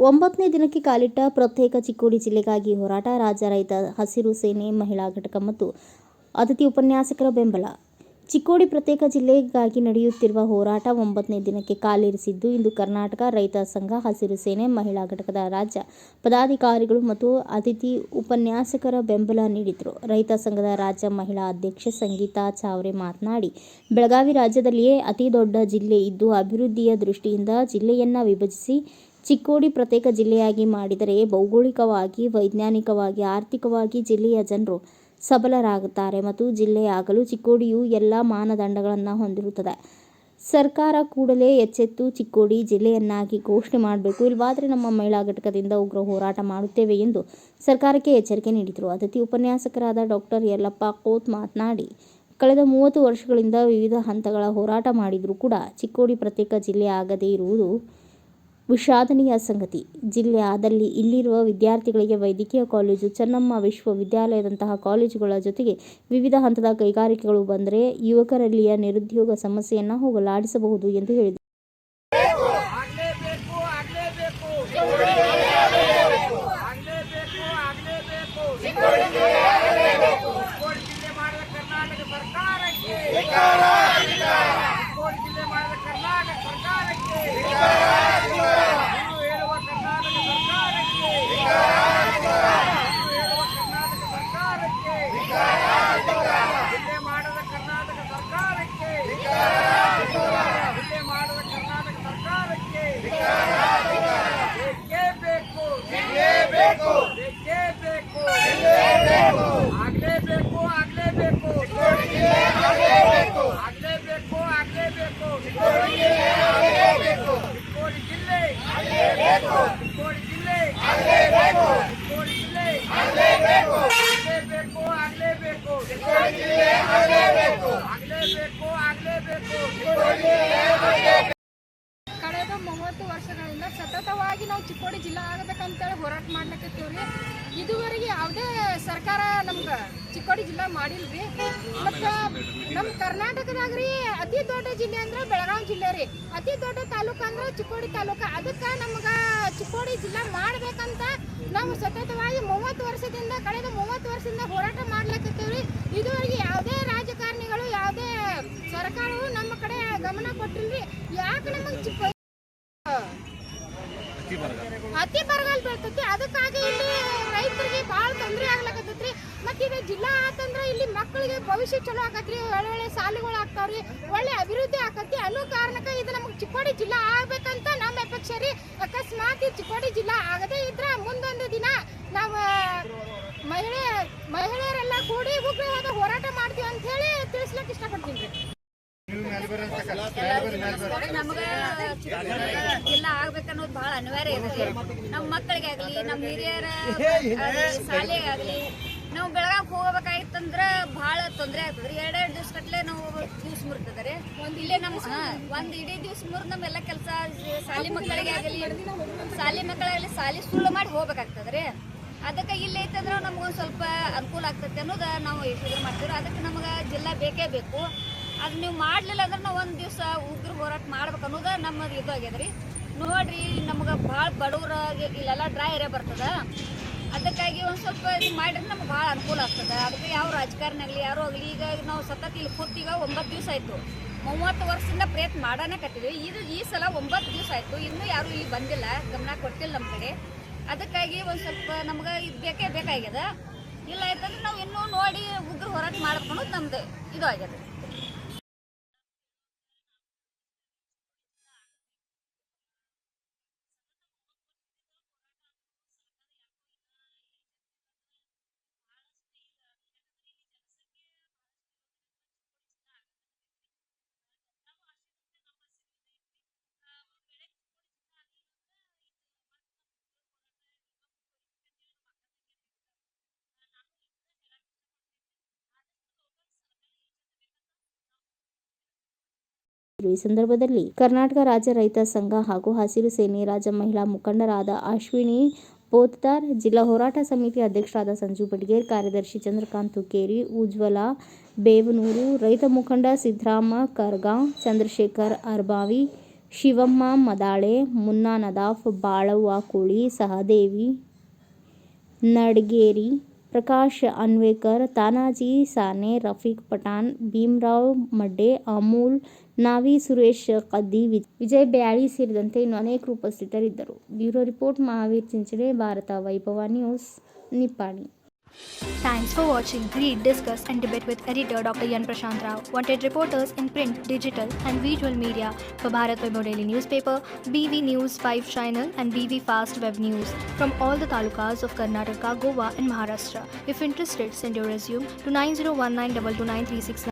9ನೇ ದಿನಕ್ಕೆ ಕಾಲಿಟ್ಟ ಪ್ರತ್ಯೇಕ ಚಿಕ್ಕೋಡಿ ಜಿಲ್ಲೆಗಾಗಿ ಹೋರಾಟ. ರಾಜ್ಯ ರೈತ ಹಸಿರು ಸೇನೆ ಮಹಿಳಾ ಘಟಕ ಮತ್ತು ಅತಿಥಿ ಉಪನ್ಯಾಸಕರ ಬೆಂಬಲ. ಚಿಕ್ಕೋಡಿ ಪ್ರತ್ಯೇಕ ಜಿಲ್ಲೆಗಾಗಿ ನಡೆಯುತ್ತಿರುವ ಹೋರಾಟ 9ನೇ ದಿನಕ್ಕೆ ಕಾಲಿರಿಸಿದ್ದು, ಇಂದು ಕರ್ನಾಟಕ ರೈತ ಸಂಘ ಹಸಿರು ಸೇನೆ ಮಹಿಳಾ ಘಟಕದ ರಾಜ್ಯ ಪದಾಧಿಕಾರಿಗಳು ಮತ್ತು ಅತಿಥಿ ಉಪನ್ಯಾಸಕರ ಬೆಂಬಲ ನೀಡಿದರು. ರೈತ ಸಂಘದ ರಾಜ್ಯ ಮಹಿಳಾ ಅಧ್ಯಕ್ಷೆ ಸಂಗೀತಾ ಚಾವ್ರೆ ಮಾತನಾಡಿ, ಬೆಳಗಾವಿ ರಾಜ್ಯದಲ್ಲಿಯೇ ಅತಿ ದೊಡ್ಡ ಜಿಲ್ಲೆ ಇದ್ದು, ಅಭಿವೃದ್ಧಿಯ ದೃಷ್ಟಿಯಿಂದ ಜಿಲ್ಲೆಯನ್ನು ವಿಭಜಿಸಿ ಚಿಕ್ಕೋಡಿ ಪ್ರತ್ಯೇಕ ಜಿಲ್ಲೆಯಾಗಿ ಮಾಡಿದರೆ ಭೌಗೋಳಿಕವಾಗಿ, ವೈಜ್ಞಾನಿಕವಾಗಿ, ಆರ್ಥಿಕವಾಗಿ ಜಿಲ್ಲೆಯ ಜನರು ಸಬಲರಾಗುತ್ತಾರೆ ಮತ್ತು ಜಿಲ್ಲೆಯಾಗಲು ಚಿಕ್ಕೋಡಿಯು ಎಲ್ಲ ಮಾನದಂಡಗಳನ್ನು ಹೊಂದಿರುತ್ತದೆ. ಸರ್ಕಾರ ಕೂಡಲೇ ಎಚ್ಚೆತ್ತು ಚಿಕ್ಕೋಡಿ ಜಿಲ್ಲೆಯನ್ನಾಗಿ ಘೋಷಣೆ ಮಾಡಬೇಕು, ಇಲ್ಲವಾದರೆ ನಮ್ಮ ಮಹಿಳಾ ಘಟಕದಿಂದ ಉಗ್ರ ಹೋರಾಟ ಮಾಡುತ್ತೇವೆ ಎಂದು ಸರ್ಕಾರಕ್ಕೆ ಎಚ್ಚರಿಕೆ ನೀಡಿದರು. ಅತಿಥಿ ಉಪನ್ಯಾಸಕರಾದ ಡಾ. ಯಲ್ಲಪ್ಪ ಕೋತ್ ಮಾತನಾಡಿ, ಕಳೆದ 30 ವರ್ಷಗಳಿಂದ ವಿವಿಧ ಹಂತಗಳ ಹೋರಾಟ ಮಾಡಿದರೂ ಕೂಡ ಚಿಕ್ಕೋಡಿ ಪ್ರತ್ಯೇಕ ಜಿಲ್ಲೆ ಆಗದೇ ಇರುವುದು ವಿಷಾದನೀಯ ಸಂಗತಿ. ಜಿಲ್ಲೆ ಆದಲ್ಲಿ ಇಲ್ಲಿರುವ ವಿದ್ಯಾರ್ಥಿಗಳಿಗೆ ವೈದ್ಯಕೀಯ ಕಾಲೇಜು, ಚೆನ್ನಮ್ಮ ವಿಶ್ವವಿದ್ಯಾಲಯದಂತಹ ಕಾಲೇಜುಗಳ ಜೊತೆಗೆ ವಿವಿಧ ಹಂತದ ಕೈಗಾರಿಕೆಗಳು ಬಂದರೆ ಯುವಕರಲ್ಲಿಯ ನಿರುದ್ಯೋಗ ಸಮಸ್ಯೆಯನ್ನು ಹೋಗಲಾಡಿಸಬಹುದು ಎಂದು ಹೇಳಿದರು. ಕಳೆದ 30 ವರ್ಷಗಳಿಂದ ಸತತವಾಗಿ ನಾವು ಚಿಕ್ಕೋಡಿ ಜಿಲ್ಲಾ ಆಗಬೇಕಂತೇಳಿ ಹೋರಾಟ ಮಾಡ್ಲಿಕ್ಕತ್ತೀವ್ರಿ. ಇದುವರೆಗೆ ಯಾವುದೇ ಸರ್ಕಾರ ನಮ್ಗೆ ಚಿಕ್ಕೋಡಿ ಜಿಲ್ಲಾ ಮಾಡಿಲ್ರಿ. ಮತ್ತು ನಮ್ಮ ಕರ್ನಾಟಕದಾಗ್ರಿ ಅತಿ ದೊಡ್ಡ ಜಿಲ್ಲೆ ಅಂದ್ರೆ ಬೆಳಗಾವಿ ಜಿಲ್ಲೆ ರೀ. ಅತಿ ದೊಡ್ಡ ತಾಲೂಕು ಅಂದ್ರೆ ಚಿಕ್ಕೋಡಿ ತಾಲೂಕು. ಅದಕ್ಕೆ ನಮ್ಗೆ ಚಿಕ್ಕೋಡಿ ಜಿಲ್ಲಾ ಮಾಡ್ಬೇಕಂತ ನಾವು ಸತತವಾಗಿ ಕಳೆದ 30 ವರ್ಷದಿಂದ ಹೋರಾಟ ಮಾಡ್ಲಿಕ್ಕತ್ತೀವ್ರಿ. ಇದುವರೆಗೆ ಯಾವುದೇ ರಾಜಕಾರಣಿಗಳು, ಯಾವುದೇ ಸರ್ಕಾರವು ನಮ್ಮ ಕಡೆ ಗಮನ ಕೊಟ್ಟಿಲ್ರಿ. ಯಾಕೆ ನಮಗೆ ಅತಿ ಬರಗಾಲ ಬೀಳ್ತೈತಿ, ಅದಕ್ಕಾಗಿ ಇಲ್ಲಿ ರೈತರಿಗೆ ಭಾಳ ತೊಂದರೆ ಆಗ್ಲಕತ್ತೈತ್ರಿ. ಮತ್ತು ಇದು ಜಿಲ್ಲಾ ಆತಂದ್ರೆ ಇಲ್ಲಿ ಮಕ್ಕಳಿಗೆ ಭವಿಷ್ಯ ಚಲೋ ಆಕತ್ರಿ, ಒಳ್ಳೆ ಶಾಲೆಗಳು ಆಗ್ತಾವ್ರಿ, ಒಳ್ಳೆ ಅಭಿವೃದ್ಧಿ ಆಕತಿ ಅನ್ನೋ ಕಾರಣಕ್ಕೆ ಇದು ನಮಗೆ ಚಿಕ್ಕೋಡಿ ಜಿಲ್ಲಾ ಆಗ್ಬೇಕಂತ ನಮ್ಮ ಅಪೇಕ್ಷೆ ರೀ. ಅಕಸ್ಮಾತ್ ಚಿಕ್ಕೋಡಿ ಜಿಲ್ಲಾ ಆಗದೇ ಇದ್ರೆ ಮುಂದೊಂದು ದಿನ ನಾವು ಮಹಿಳೆಯರೆಲ್ಲ ಕೂಡಿ ಉಗ್ರವಾದ ಹೋರಾಟ ಮಾಡ್ತೀವಿ ಅಂತ ಹೇಳಿ ತಿಳಿಸ್ಲಿಕ್ಕೆ ಇಷ್ಟಪಡ್ತೀನಿ ರೀ. ನಮ್ಗೆ ಜಿಲ್ಲಾ ಆಗ್ಬೇಕನ್ನೋದು ಬಹಳ ಅನಿವಾರ್ಯ ಇದೆ. ನಮ್ಮ ಮಕ್ಕಳಿಗೆ ಆಗ್ಲಿ, ನಮ್ಮ ಹಿರಿಯರ ಶಾಲೆಗಾಗ್ಲಿ, ನಾವು ಬೆಳಗಾವಿ ಹೋಗ್ಬೇಕಾಗಿತ್ತಂದ್ರೆ ಬಹಳ ತೊಂದರೆ ಆಗ್ತದ್ರಿ. 2 ದಿವಸ ಕಟ್ಲೆ ನಾವು ದಿವ್ಸ ಮುರ್ತದ್ರಿ. ಇಲ್ಲೇ ನಮ್ಮ ಒಂದು ಇಡೀ ದಿವ್ಸ ಮುರಿದು ನಮ್ಮೆಲ್ಲ ಕೆಲಸ ಶಾಲೆ ಮಕ್ಕಳಿಗೆ ಆಗಲಿ ಶಾಲೆ ಸುಳ್ಳು ಮಾಡಿ ಹೋಗ್ಬೇಕಾಗ್ತದ್ರಿ. ಅದಕ್ಕೆ ಇಲ್ಲಿ ಐತಂದ್ರೆ ನಮ್ಗೊಂದು ಸ್ವಲ್ಪ ಅನುಕೂಲ ಆಗ್ತೈತೆ ಅನ್ನೋದು ನಾವು ಇದು ಮಾಡ್ತೀವಿ. ಅದಕ್ಕೆ ನಮ್ಗೆ ಜಿಲ್ಲಾ ಬೇಕೇ ಬೇಕು. ಅದು ನೀವು ಮಾಡಲಿಲ್ಲ ಅಂದ್ರೆ ನಾವು ಒಂದು ದಿವಸ ಉಗ್ರ ಹೋರಾಟ ಮಾಡ್ಬೇಕು ಅನ್ನೋದು ನಮ್ಮದು ಇದು ಆಗ್ಯದ್ರಿ. ನೋಡ್ರಿ, ನಮ್ಗೆ ಭಾಳ ಬಡವ್ರಾಗಿ ಇಲ್ಲೆಲ್ಲ ಡ್ರೈ ಏರಿಯಾ ಬರ್ತದೆ. ಅದಕ್ಕಾಗಿ ಒಂದು ಸ್ವಲ್ಪ ಇದು ಮಾಡಿದ್ರೆ ನಮ್ಗೆ ಭಾಳ ಅನುಕೂಲ ಆಗ್ತದೆ. ಅದಕ್ಕೆ ಯಾವ ರಾಜಕಾರಣ ಆಗಲಿ ಯಾರೂ ಆಗಲಿ, ಈಗ ನಾವು ಸತತ ಇಲ್ಲಿ ಕೂತೀಗ 9 ದಿವಸ ಆಯಿತು. 30 ವರ್ಷದಿಂದ ಪ್ರಯತ್ನ ಮಾಡಾನೇ ಕಟ್ಟಿದ್ವಿ. ಈ ಸಲ 9 ದಿವಸ ಆಯಿತು, ಇನ್ನೂ ಯಾರೂ ಇಲ್ಲಿ ಬಂದಿಲ್ಲ, ಗಮನ ಕೊಟ್ಟಿಲ್ಲ ನಮ್ಮ ಕಡೆ. ಅದಕ್ಕಾಗಿ ಒಂದು ಸ್ವಲ್ಪ ನಮ್ಗೆ ಇದು ಬೇಕೇ ಬೇಕಾಗ್ಯದ. ಇಲ್ಲ ಆಯ್ತಂದ್ರೆ ನಾವು ಇನ್ನೂ ನೋಡಿ ಉಗ್ರ ಹೋರಾಟ ಮಾಡ್ಬೇಕು ಅನ್ನೋದು ನಮ್ದು ಇದು ಆಗ್ಯದ. ಈ ಸಂದರ್ಭದಲ್ಲಿ ಕರ್ನಾಟಕ ರಾಜ್ಯ ರೈತ ಸಂಘ ಹಾಗೂ ಹಸಿರು ಸೇನೆ ರಾಜ್ಯ ಮಹಿಳಾ ಮುಖಂಡರಾದ ಅಶ್ವಿನಿ ಪೋತದಾರ್, ಜಿಲ್ಲಾ ಹೋರಾಟ ಸಮಿತಿ ಅಧ್ಯಕ್ಷರಾದ ಸಂಜು ಬಡಿಗೇರ್, ಕಾರ್ಯದರ್ಶಿ ಚಂದ್ರಕಾಂತ್ ತುಕೇರಿ, ಉಜ್ವಲಾ ಬೇವನೂರು, ರೈತ ಮುಖಂಡ ಸಿದ್ದರಾಮ ಕರ್ಗಾಂವ್, ಚಂದ್ರಶೇಖರ್ ಅರ್ಬಾವಿ, ಶಿವಮ್ಮ ಮದಾಳೆ, ಮುನ್ನಾ ನದಾಫ್, ಬಾಳವ್ವ ಕೋಳಿ, ಸಹದೇವಿ ನಡ್ಗೇರಿ, ಪ್ರಕಾಶ್ ಅನ್ವೇಕರ್, ತಾನಾಜಿ ಸಾನೆ, ರಫೀಕ್ ಪಠಾಣ್, ಭೀಮರಾವ್ ಮಡ್ಡೆ, ಅಮೂಲ್ ನಾವಿ, ಸುರೇಶ್ ಕದ್ದಿ, ವಿಜಯ್ ಬ್ಯಾಳಿ ಸೇರಿದಂತೆ ಇನ್ನು ಅನೇಕರು ಉಪಸ್ಥಿತರಿದ್ದರು. ಬ್ಯೂರೋ ರಿಪೋರ್ಟ್ ಮಹಾವೀರ್ ಚಿಂಚಡೆ, ಭಾರತ ವೈಭವ news, Nippani. Thanks for watching Read, Discuss and Debate with editor Dr. Yan Prashant Rao. Wanted reporters in print, digital and visual media for Bharat Vaibhav Daily Newspaper, BV News 5 Channel and BV Fast Web News from all the talukas of Karnataka, Goa and Maharashtra. If interested, send your resume to 9019229369.